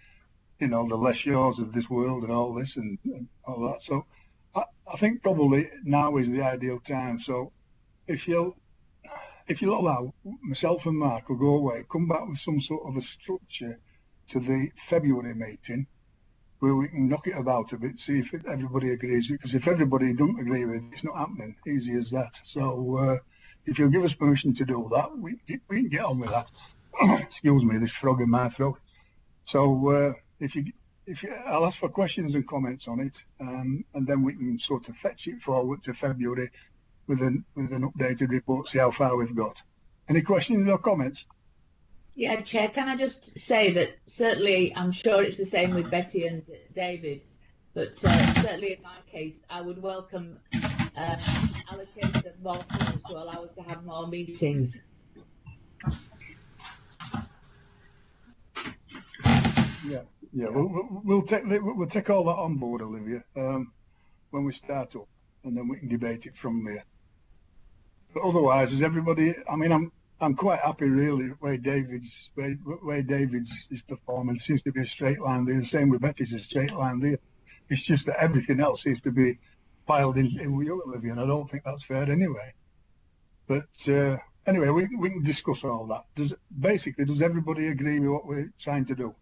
A: less yours of this world and all this and all that. So I think probably now is the ideal time. So if you'll allow, myself and Mark will go away, come back with some sort of a structure to the February meeting where we can knock it about a bit, see if everybody agrees. Because if everybody don't agree with it, it's not happening. Easy as that. So if you'll give us permission to do that, we can get on with that. Excuse me, this frog in my throat. So I'll ask for questions and comments on it, and then we can sort of fetch it forward to February with an updated report, see how far we've got. Any questions or comments?
E: Yeah, Chair, can I just say that certainly I'm sure it's the same with Betty and David, but certainly in my case, I would welcome allocation of more funds to allow us to have more meetings.
A: Yeah, we'll take all that on board, Olivia, when we start up, and then we can debate it from there. But otherwise, as everybody, I mean, I'm quite happy really where David's his performance seems to be a straight line there. The same with Betty's a straight line there. It's just that everything else seems to be piled in with you, Olivia, and I don't think that's fair anyway. But anyway, we can discuss all that. Does everybody agree with what we're trying to do?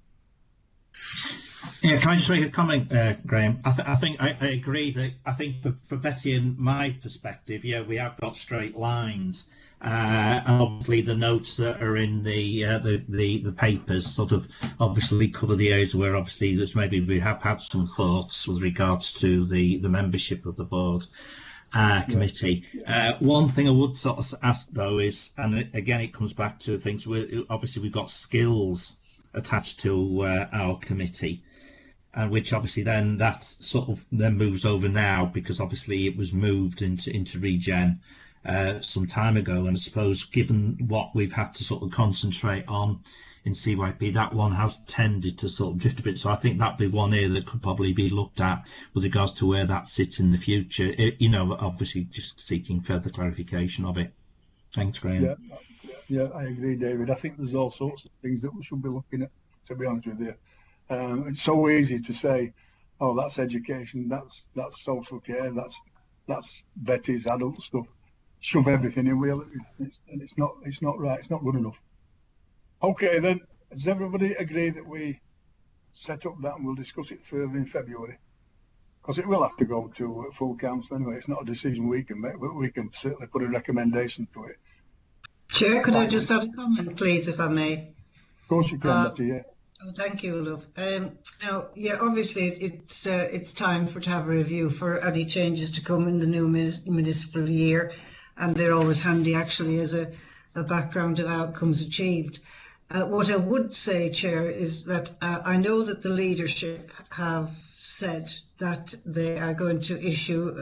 F: Yeah, can I just make a comment, Graham? I think I agree that I think for Betty and my perspective, yeah, we have got straight lines, and obviously the notes that are in the papers sort of obviously cover the areas where obviously there's maybe we have had some thoughts with regards to the membership of the board committee. One thing I would sort of ask though is, and again it comes back to things. Obviously we've got skills attached to our committee. And which obviously then that sort of then moves over now because obviously it was moved into regen some time ago, and I suppose given what we've had to sort of concentrate on in CYP, that one has tended to sort of drift a bit. So I think that'd be one area that could probably be looked at with regards to where that sits in the future. You know, obviously just seeking further clarification of it. Thanks, Graham.
A: Yeah, I agree, David. I think there's all sorts of things that we should be looking at, to be honest with you. It's so easy to say, oh, that's education, that's social care, that's Betty's adult stuff. Shove everything in. It's not right. It's not good enough. Okay, then. Does everybody agree that we set up that and we'll discuss it further in February? Because it will have to go to full council anyway. It's not a decision we can make, but we can certainly put a recommendation to it.
G: Chair, could I just add a comment, please, if I may?
A: Of course you can, Betty. Yeah.
G: Oh, thank you, love. Now, yeah, obviously it's time to have a review for any changes to come in the new municipal year, and they're always handy actually as a background of outcomes achieved. What I would say, Chair, is that I know that the leadership have said that they are going to issue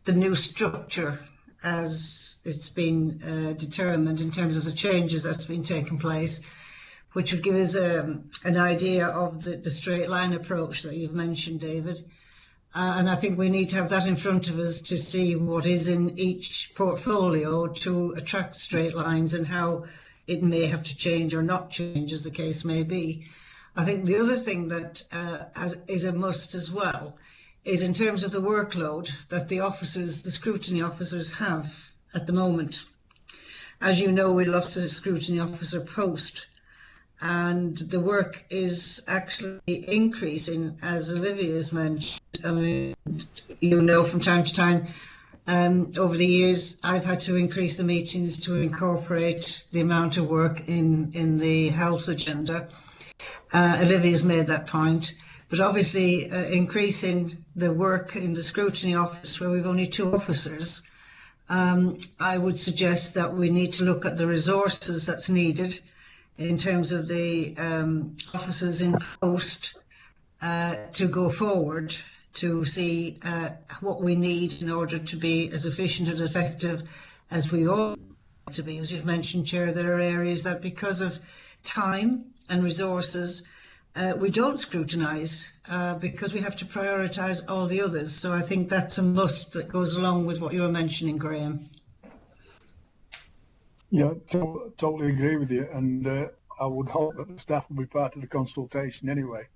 G: the new structure as it's been determined in terms of the changes that's been taking place, which would give us an idea of the straight line approach that you've mentioned, David. And I think we need to have that in front of us to see what is in each portfolio to attract straight lines and how it may have to change or not change, as the case may be. I think the other thing that is a must as well is in terms of the workload that the officers, the scrutiny officers have at the moment. As you know, we lost a scrutiny officer post, and the work is actually increasing, as Olivia has mentioned. I mean, you know, from time to time, over the years, I've had to increase the meetings to incorporate the amount of work in the health agenda. Olivia's made that point, but obviously increasing the work in the scrutiny office where we've only 2 officers, I would suggest that we need to look at the resources that's needed in terms of the officers in post to go forward to see what we need in order to be as efficient and effective as we all want to be. As you've mentioned, Chair, there are areas that because of time and resources we don't scrutinise because we have to prioritise all the others. So I think that's a must that goes along with what you were mentioning, Graham.
A: Yeah, totally agree with you, and I would hope that the staff will be part of the consultation anyway.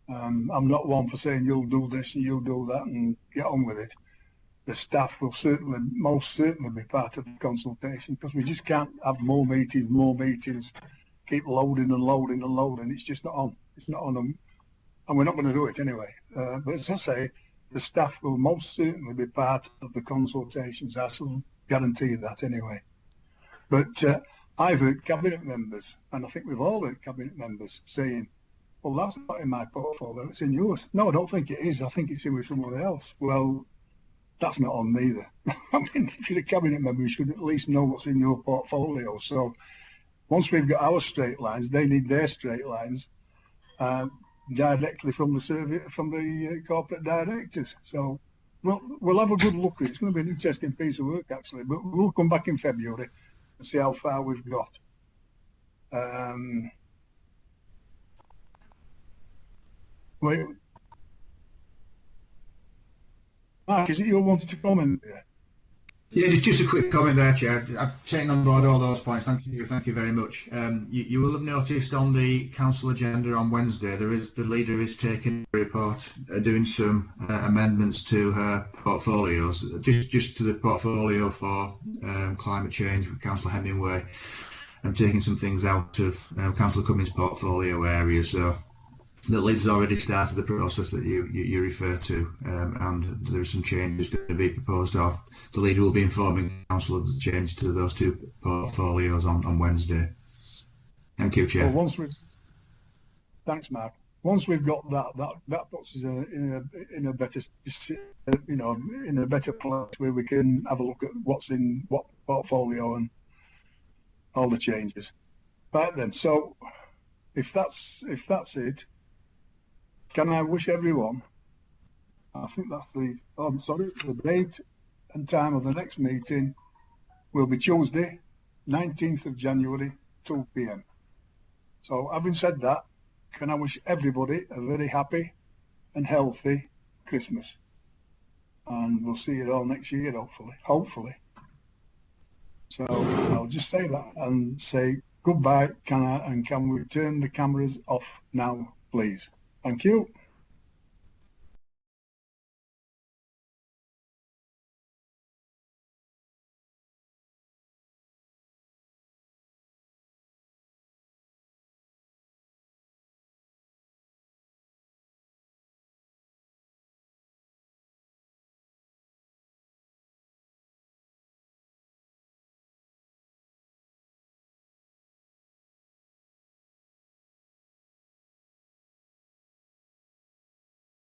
A: I'm not one for saying you'll do this and you'll do that and get on with it. The staff will most certainly be part of the consultation, because we just can't have more meetings, keep loading and loading and loading. It's just not on. It's not on them, and we're not going to do it anyway. But as I say, the staff will most certainly be part of the consultations. I shall guarantee that anyway. But I've heard cabinet members, and I think we've all heard cabinet members saying, well, that's not in my portfolio, it's in yours. No, I don't think it is. I think it's in with someone else. Well, that's not on me then. I mean, if you're a cabinet member, you should at least know what's in your portfolio. So once we've got our straight lines, they need their straight lines directly from the corporate directors. So we'll have a good look at it. It's going to be an interesting piece of work, actually. But we'll come back in February and see how far we've got. Wait. Mark, is it you wanted to comment there?
H: Yeah, just a quick comment there, Chair. I've taken on board all those points. Thank you very much. You will have noticed on the council agenda on Wednesday, the leader is taking a report, doing some amendments to her portfolios, just to the portfolio for climate change with Councillor Hemingway. I'm taking some things out of Councillor Cummings' portfolio area, so the leader's already started the process that you refer to, and there are some changes going to be proposed. Or the leader will be informing council of the change to those two portfolios on Wednesday. Thank you, Chair.
A: Well, thanks, Mark. Once we've got that puts us in a better, in a better place where we can have a look at what's in what portfolio and all the changes. Right then, so if that's it. Can I wish everyone, I think that's the date and time of the next meeting will be Tuesday, 19th of January, 2 p.m. So having said that, can I wish everybody a very happy and healthy Christmas. And we'll see you all next year, hopefully. So I'll just say that and say goodbye. Can we turn the cameras off now, please? Thank you.